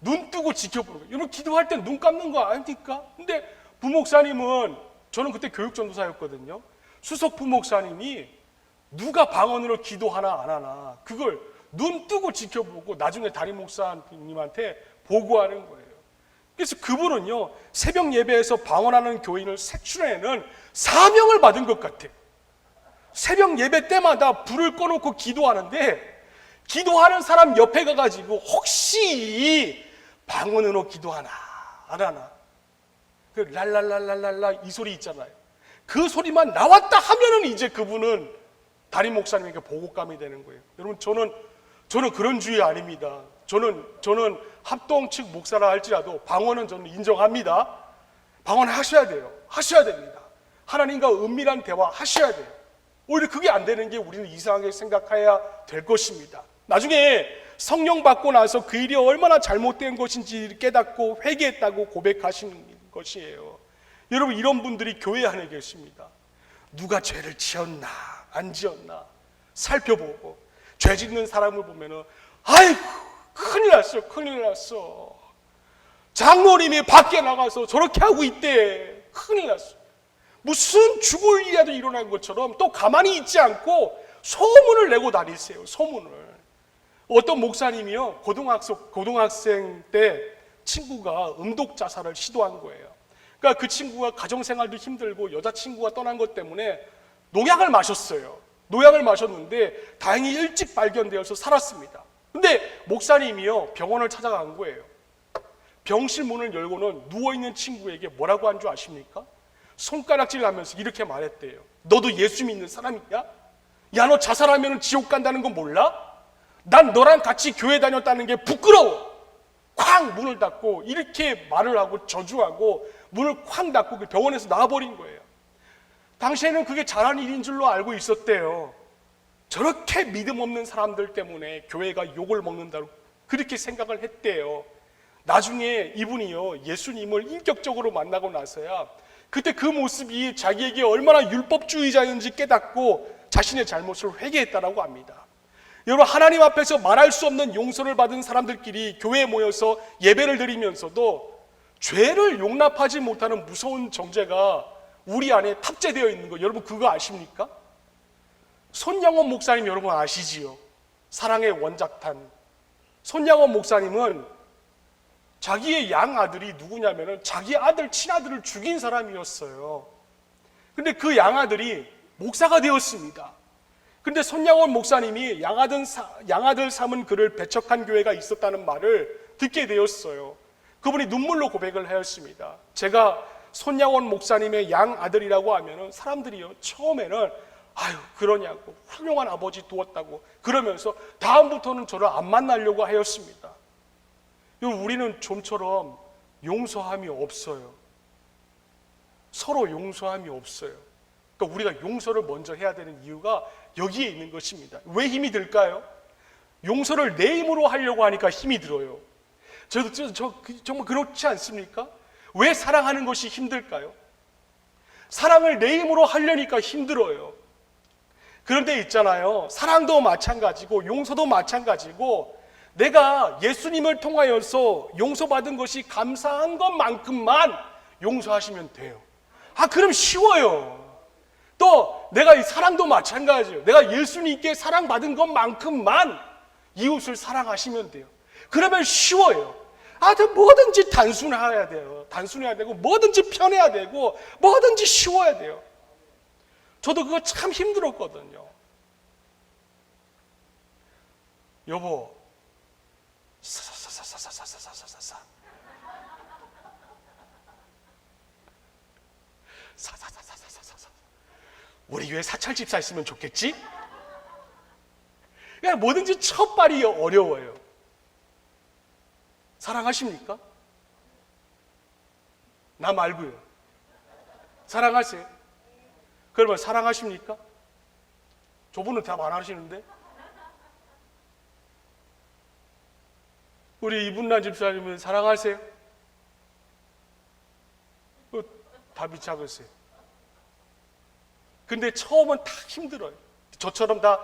눈 뜨고 지켜보는 거예요. 여러분 기도할 때 눈 감는 거 아닙니까? 근데 부목사님은, 저는 그때 교육전도사였거든요. 수석 부목사님이 누가 방언으로 기도하나 안 하나 그걸 눈 뜨고 지켜보고 나중에 담임 목사님한테 보고하는 거예요. 그래서 그분은요, 새벽 예배에서 방언하는 교인을 색출해내는 사명을 받은 것 같아요. 새벽 예배 때마다 불을 꺼놓고 기도하는데, 기도하는 사람 옆에 가가지고 혹시 방언으로 기도하나 안 하나, 그 랄랄랄랄랄라 이 소리 있잖아요. 그 소리만 나왔다 하면은 이제 그분은 담임 목사님에게 보고감이 되는 거예요. 여러분 저는 그런 주의 아닙니다. 저는 합동 측 목사라 할지라도 방언은 저는 인정합니다. 방언 하셔야 돼요. 하셔야 됩니다. 하나님과 은밀한 대화 하셔야 돼요. 오히려 그게 안 되는 게 우리는 이상하게 생각해야 될 것입니다. 나중에 성령 받고 나서 그 일이 얼마나 잘못된 것인지 깨닫고 회개했다고 고백하시는 것이에요. 여러분 이런 분들이 교회 안에 계십니다. 누가 죄를 지었나 안 지었나 살펴보고, 죄 짓는 사람을 보면은 아이고 큰일 났어, 큰일 났어. 장로님이 밖에 나가서 저렇게 하고 있대. 큰일 났어. 무슨 죽을 일이라도 일어난 것처럼 또 가만히 있지 않고 소문을 내고 다니세요. 소문을. 어떤 목사님이요, 고등학생 때 친구가 음독 자살을 시도한 거예요. 그러니까 그 친구가 가정생활도 힘들고 여자친구가 떠난 것 때문에 농약을 마셨어요. 농약을 마셨는데 다행히 일찍 발견되어서 살았습니다. 근데 목사님이요, 병원을 찾아간 거예요. 병실 문을 열고는 누워있는 친구에게 뭐라고 한 줄 아십니까? 손가락질 하면서 이렇게 말했대요. 너도 예수 믿는 사람이냐? 야, 너 자살하면 지옥 간다는 거 몰라? 난 너랑 같이 교회 다녔다는 게 부끄러워. 쾅 문을 닫고 이렇게 말을 하고 저주하고 문을 쾅 닫고 그 병원에서 나와버린 거예요. 당시에는 그게 잘한 일인 줄로 알고 있었대요. 저렇게 믿음 없는 사람들 때문에 교회가 욕을 먹는다고 그렇게 생각을 했대요. 나중에 이분이요, 예수님을 인격적으로 만나고 나서야 그때 그 모습이 자기에게 얼마나 율법주의자였는지 깨닫고 자신의 잘못을 회개했다라고 합니다. 여러분, 하나님 앞에서 말할 수 없는 용서를 받은 사람들끼리 교회에 모여서 예배를 드리면서도 죄를 용납하지 못하는 무서운 정죄가 우리 안에 탑재되어 있는 거, 여러분 그거 아십니까? 손양원 목사님 여러분 아시지요? 사랑의 원작탄. 손양원 목사님은 자기의 양아들이 누구냐면은 자기 아들 친아들을 죽인 사람이었어요. 근데 그 양아들이 목사가 되었습니다. 근데 손양원 목사님이 양아들 삼은 그를 배척한 교회가 있었다는 말을 듣게 되었어요. 그분이 눈물로 고백을 하였습니다. 제가 손양원 목사님의 양아들이라고 하면은 사람들이요, 처음에는 아유 그러냐고, 훌륭한 아버지 두었다고 그러면서 다음부터는 저를 안 만나려고 하였습니다. 우리는 좀처럼 용서함이 없어요. 서로 용서함이 없어요. 그러니까 우리가 용서를 먼저 해야 되는 이유가 여기에 있는 것입니다. 왜 힘이 들까요? 용서를 내 힘으로 하려고 하니까 힘이 들어요. 정말 그렇지 않습니까? 왜 사랑하는 것이 힘들까요? 사랑을 내 힘으로 하려니까 힘들어요. 그런데 있잖아요, 사랑도 마찬가지고 용서도 마찬가지고 내가 예수님을 통하여서 용서받은 것이 감사한 것만큼만 용서하시면 돼요. 그럼 쉬워요. 또 내가 이 사랑도 마찬가지예요. 내가 예수님께 사랑받은 것만큼만 이웃을 사랑하시면 돼요. 그러면 쉬워요. 뭐든지 단순해야 돼요. 단순해야 되고 뭐든지 편해야 되고 뭐든지 쉬워야 돼요. 저도 그거 참 힘들었거든요. 여보, 사사사사사사사사사사 사사사사사사사 우리 교회 사찰집사 있으면 좋겠지? 그냥 뭐든지 첫 발이 어려워요. 사랑하십니까? 나 말고요. 사랑하세요? 그러면 사랑하십니까? 저분은 답 안 하시는데? 우리 이분란 집사님은 사랑하세요? 답이 작으세요. 근데 처음은 다 힘들어요. 저처럼 다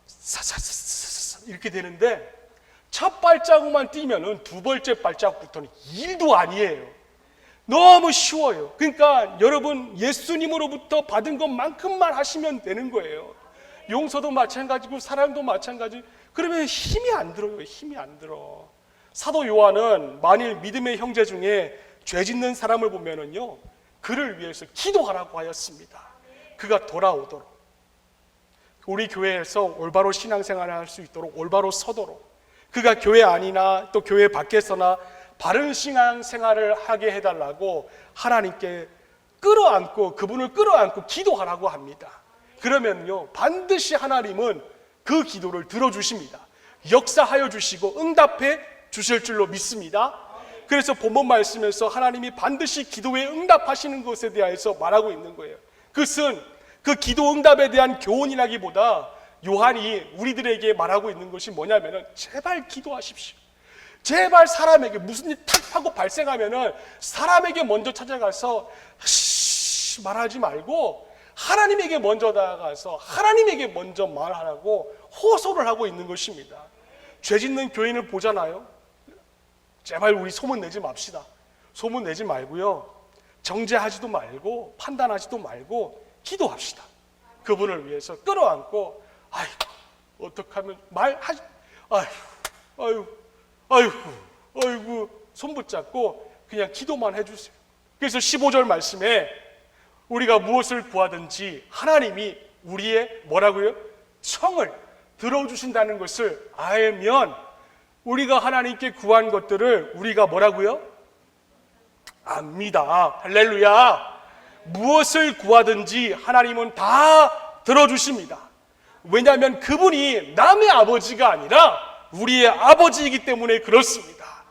사사사사사 이렇게 되는데 첫 발자국만 뛰면은 두 번째 발자국부터는 일도 아니에요. 너무 쉬워요. 그러니까 여러분 예수님으로부터 받은 것만큼만 하시면 되는 거예요. 용서도 마찬가지고 사랑도 마찬가지. 그러면 힘이 안 들어요. 힘이 안 들어. 사도 요한은 만일 믿음의 형제 중에 죄 짓는 사람을 보면은요, 그를 위해서 기도하라고 하였습니다. 그가 돌아오도록, 우리 교회에서 올바로 신앙생활을 할 수 있도록, 올바로 서도록, 그가 교회 안이나 또 교회 밖에서나 바른 신앙생활을 하게 해달라고 하나님께 끌어안고, 그분을 끌어안고 기도하라고 합니다. 그러면요, 반드시 하나님은 그 기도를 들어주십니다. 역사하여 주시고 응답해 주실 줄로 믿습니다. 그래서 본문 말씀에서 하나님이 반드시 기도에 응답하시는 것에 대해서 말하고 있는 거예요. 그것은 그 기도 응답에 대한 교훈이라기보다 요한이 우리들에게 말하고 있는 것이 뭐냐면은 제발 기도하십시오. 제발 사람에게 무슨 일 탁 하고 발생하면은 사람에게 먼저 찾아가서 말하지 말고 하나님에게 먼저 다가가서 하나님에게 먼저 말하라고 호소를 하고 있는 것입니다. 죄 짓는 교인을 보잖아요. 제발 우리 소문 내지 맙시다. 소문 내지 말고요, 정죄하지도 말고 판단하지도 말고 기도합시다. 그분을 위해서 끌어안고 어떡하면 아이고 손 붙잡고 그냥 기도만 해주세요. 그래서 15절 말씀에 우리가 무엇을 구하든지 하나님이 우리의 뭐라고요? 청을 들어주신다는 것을 알면 우리가 하나님께 구한 것들을 우리가 뭐라고요? 압니다. 할렐루야. 무엇을 구하든지 하나님은 다 들어주십니다. 왜냐하면 그분이 남의 아버지가 아니라 우리의 아버지이기 때문에 그렇습니다.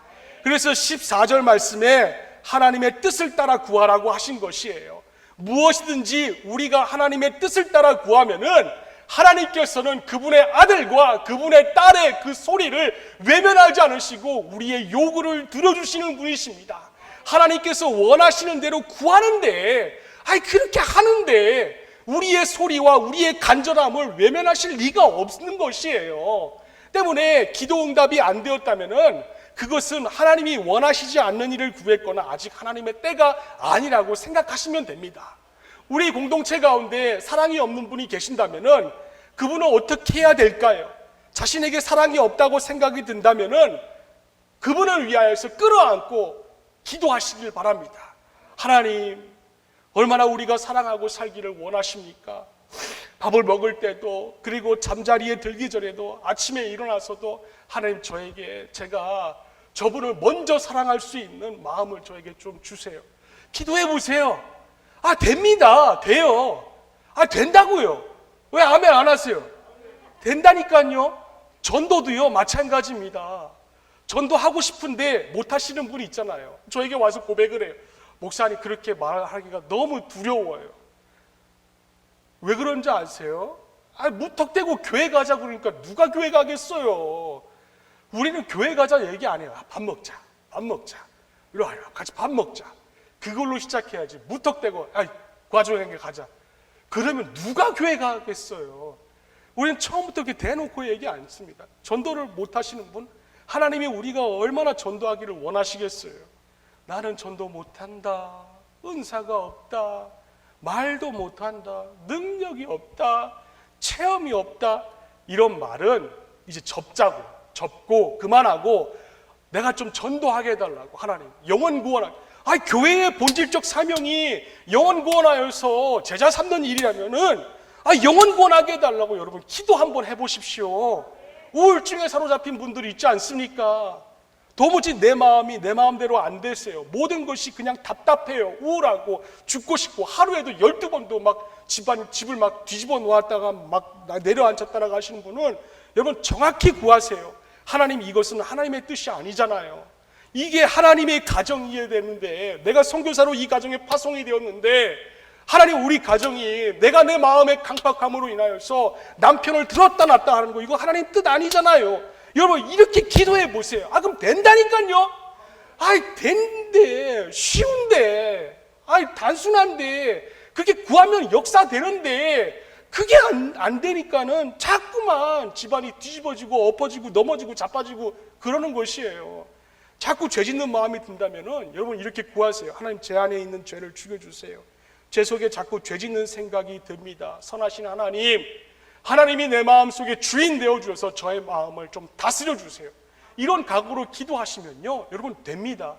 그래서 14절 말씀에 하나님의 뜻을 따라 구하라고 하신 것이에요. 무엇이든지 우리가 하나님의 뜻을 따라 구하면은 하나님께서는 그분의 아들과 그분의 딸의 그 소리를 외면하지 않으시고 우리의 요구를 들어주시는 분이십니다. 하나님께서 원하시는 대로 구하는데, 그렇게 하는데 우리의 소리와 우리의 간절함을 외면하실 리가 없는 것이에요. 때문에 기도 응답이 안 되었다면은 그것은 하나님이 원하시지 않는 일을 구했거나 아직 하나님의 때가 아니라고 생각하시면 됩니다. 우리 공동체 가운데 사랑이 없는 분이 계신다면은 그분은 어떻게 해야 될까요? 자신에게 사랑이 없다고 생각이 든다면은 그분을 위하여서 끌어안고 기도하시길 바랍니다. 하나님, 얼마나 우리가 사랑하고 살기를 원하십니까? 밥을 먹을 때도, 그리고 잠자리에 들기 전에도, 아침에 일어나서도 하나님, 저에게 제가 저분을 먼저 사랑할 수 있는 마음을 저에게 좀 주세요. 기도해 보세요. 됩니다. 돼요. 된다고요. 왜 아멘 안 하세요? 된다니까요. 전도도요, 마찬가지입니다. 전도하고 싶은데 못 하시는 분이 있잖아요. 저에게 와서 고백을 해요. 목사님, 그렇게 말하기가 너무 두려워요. 왜 그런지 아세요? 무턱대고 교회 가자 그러니까 누가 교회 가겠어요? 우리는 교회 가자 얘기 안 해요. 밥 먹자. 이리 와요. 같이 밥 먹자. 그걸로 시작해야지. 무턱대고 과정에 가자. 그러면 누가 교회 가겠어요? 우리는 처음부터 이렇게 대놓고 얘기 안 씁니다. 전도를 못 하시는 분, 하나님이 우리가 얼마나 전도하기를 원하시겠어요? 나는 전도 못한다. 은사가 없다. 말도 못한다. 능력이 없다. 체험이 없다. 이런 말은 이제 접고 그만하고 내가 좀 전도하게 해달라고. 하나님, 영혼 구원하게. 교회의 본질적 사명이 영혼 구원하여서 제자 삼는 일이라면은 영혼 구원하게 해달라고. 여러분, 기도 한번 해보십시오. 우울증에 사로잡힌 분들이 있지 않습니까? 도무지 내 마음이 내 마음대로 안 되세요. 모든 것이 그냥 답답해요. 우울하고 죽고 싶고, 하루에도 12번도 막 집을 막 뒤집어 놓았다가 막 내려앉혔다가 가시는 분은 여러분 정확히 구하세요. 하나님, 이것은 하나님의 뜻이 아니잖아요. 이게 하나님의 가정이어야 되는데, 내가 선교사로 이 가정에 파송이 되었는데, 하나님, 우리 가정이 내가 내 마음의 강팍함으로 인하여서 남편을 들었다 놨다 하는 거, 이거 하나님 뜻 아니잖아요. 여러분, 이렇게 기도해 보세요. 그럼 된다니까요. 된대. 쉬운데. 단순한데. 그게 구하면 역사되는데, 그게 안 되니까는 자꾸만 집안이 뒤집어지고 엎어지고 넘어지고 자빠지고 그러는 것이에요. 자꾸 죄 짓는 마음이 든다면은 여러분 이렇게 구하세요. 하나님, 제 안에 있는 죄를 죽여주세요. 제 속에 자꾸 죄 짓는 생각이 듭니다. 선하신 하나님, 하나님이 내 마음속에 주인 되어주셔서 저의 마음을 좀 다스려 주세요. 이런 각오로 기도하시면요, 여러분 됩니다.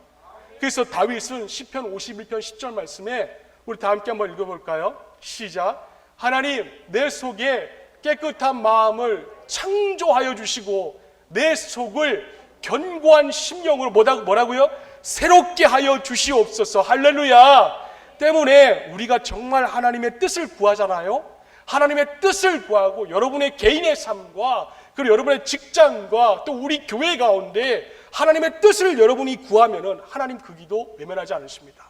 그래서 다윗은 시편 51편 10절 말씀에 우리 다 함께 한번 읽어볼까요? 시작. 하나님, 내 속에 깨끗한 마음을 창조하여 주시고 내 속을 견고한 심령으로 뭐라고요? 새롭게 하여 주시옵소서. 할렐루야. 때문에 우리가 정말 하나님의 뜻을 구하잖아요. 하나님의 뜻을 구하고 여러분의 개인의 삶과 그리고 여러분의 직장과 또 우리 교회 가운데 하나님의 뜻을 여러분이 구하면은 하나님 그 기도 외면하지 않으십니다.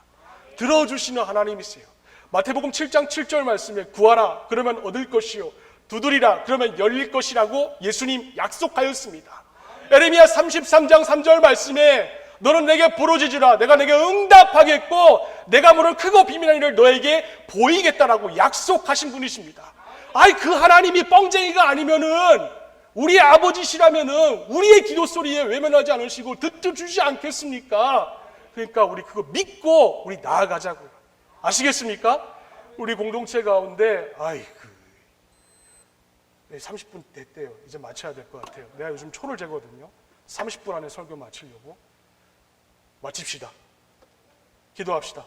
들어주시는 하나님이세요. 마태복음 7장 7절 말씀에 구하라 그러면 얻을 것이요 두드리라 그러면 열릴 것이라고 예수님 약속하였습니다. 에레미야 33장 3절 말씀에 너는 내게 부르짖으라 내가 내게 응답하겠고 내가 물은 크고 비밀한 일을 너에게 보이겠다라고 약속하신 분이십니다. 그 하나님이 뻥쟁이가 아니면은 우리의 아버지시라면은 우리의 기도 소리에 외면하지 않으시고 듣주지 않겠습니까? 그러니까 우리 그거 믿고 우리 나아가자고요. 아시겠습니까? 우리 공동체 가운데 30분 됐대요. 이제 마쳐야 될 것 같아요. 내가 요즘 초를 재거든요. 30분 안에 설교 마치려고. 마칩시다. 기도합시다.